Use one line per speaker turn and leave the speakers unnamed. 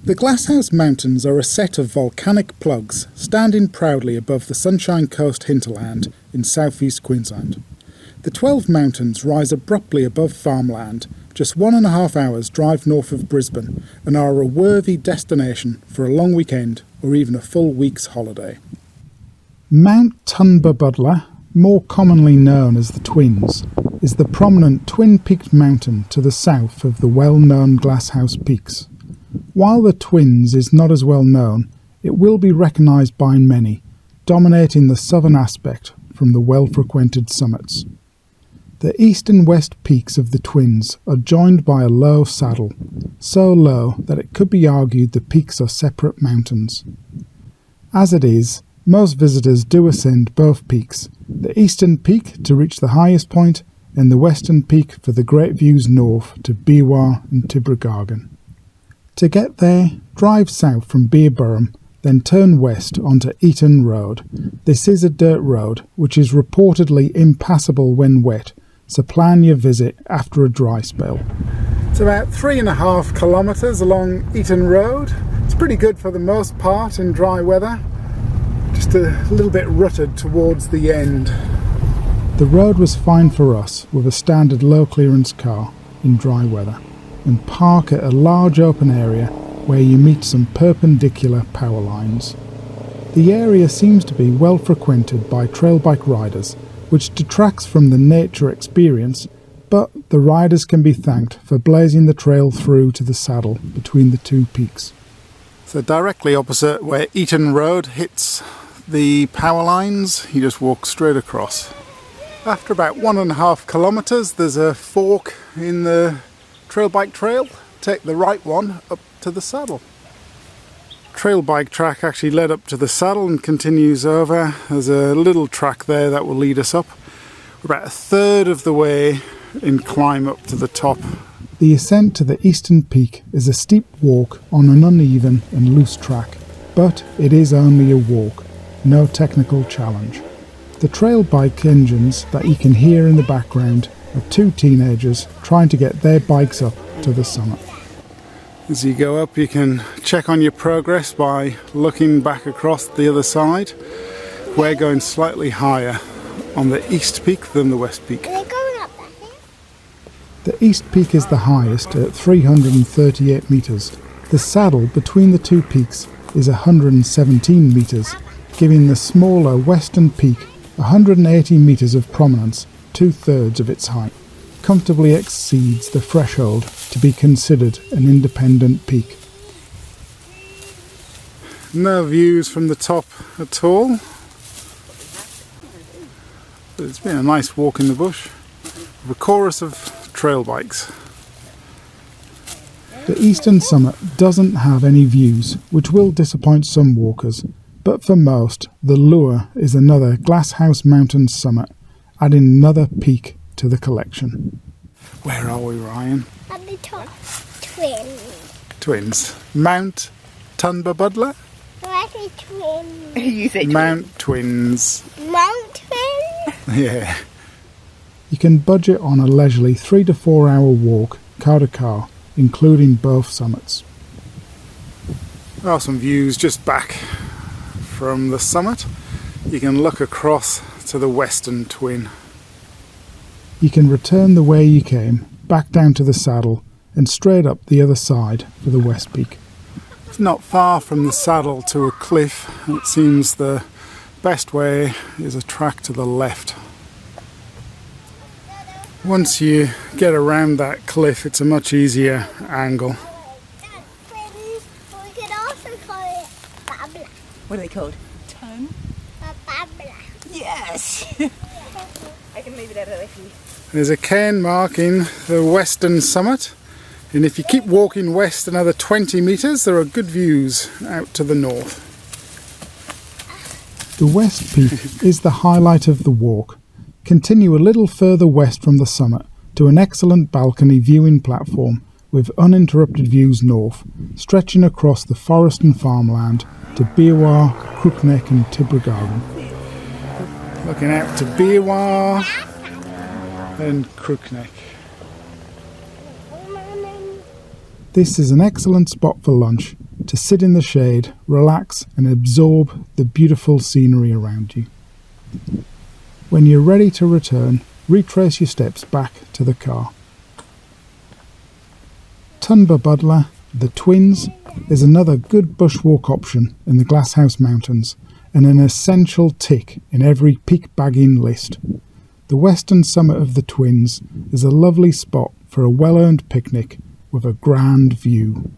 The Glasshouse Mountains are a set of volcanic plugs standing proudly above the Sunshine Coast hinterland in southeast Queensland. The 12 mountains rise abruptly above farmland, just 1.5 hours drive north of Brisbane, and are a worthy destination for a long weekend or even a full week's holiday. Mount Tunbubudla, more commonly known as the Twins, is the prominent twin-peaked mountain to the south of the well-known Glasshouse Peaks. While the Twins is not as well known, it will be recognised by many, dominating the southern aspect from the well-frequented summits. The east and west peaks of the Twins are joined by a low saddle, so low that it could be argued the peaks are separate mountains. As it is, most visitors do ascend both peaks, the eastern peak to reach the highest point and the western peak for the great views north to Biwa and Tibrogargan. To get there, drive south from Beerburrum, then turn west onto Eaton Road. This is a dirt road, which is reportedly impassable when wet, so plan your visit after a dry spell. It's about 3.5 kilometres along Eaton Road. It's pretty good for the most part in dry weather, just a little bit rutted towards the end. The road was fine for us with a standard low clearance car in dry weather, and park at a large open area where you meet some perpendicular power lines. The area seems to be well frequented by trail bike riders, which detracts from the nature experience, but the riders can be thanked for blazing the trail through to the saddle between the two peaks. So directly opposite where Eaton Road hits the power lines, you just walk straight across. After about 1.5 kilometres there's a fork in the trail bike trail. Take the right one up to the saddle. Trail bike track actually led up to the saddle and continues over. There's a little track there that will lead us up. We're about 1/3 of the way in climb up to the top. The ascent to the eastern peak is a steep walk on an uneven and loose track, but it is only a walk, no technical challenge. The trail bike engines that you can hear in the background are 2 teenagers trying to get their bikes up to the summit. As you go up, you can check on your progress by looking back across the other side. We're going slightly higher on the east peak than the west peak.
Are they going up there?
The east peak is the highest at 338 metres. The saddle between the two peaks is 117 metres, giving the smaller western peak 180 metres of prominence, 2/3 of its height. Comfortably exceeds the threshold to be considered an independent peak. No views from the top at all. But it's been a nice walk in the bush. A chorus of trail bikes. The eastern summit doesn't have any views, which will disappoint some walkers, but for most, the lure is another Glasshouse Mountain summit, adding another peak to the collection. Where are we, Ryan?
At the top. Twins.
Twins. Mount Tunbubudla?
Where's the twins?
You say
Mount Twins.
Mount twins?
Yeah. You can budget on a leisurely 3 to 4 hour walk, car to car, including both summits. There are some views just back from the summit. You can look across to the western twin. You can return the way you came, back down to the saddle, and straight up the other side for the west peak. It's not far from the saddle to a cliff. It seems the best way is a track to the left. Once you get around that cliff, it's a much easier angle.
Twins. We could also call it Babla.
What are they called? Tone?
Babla.
Yes! I can move it out of the way for you.
There's a cairn marking the western summit, and if you keep walking west another 20 metres, there are good views out to the north. The west peak is the highlight of the walk. Continue a little further west from the summit to an excellent balcony viewing platform with uninterrupted views north, stretching across the forest and farmland to Biwa, Crookneck and Tibrogargan. Looking out to Biwa and Crookneck. This is an excellent spot for lunch, to sit in the shade, relax and absorb the beautiful scenery around you. When you're ready to return, retrace your steps back to the car. Tunbubudla, the Twins, is another good bushwalk option in the Glasshouse Mountains and an essential tick in every peak bagging list. The western summit of the Twins is a lovely spot for a well-earned picnic with a grand view.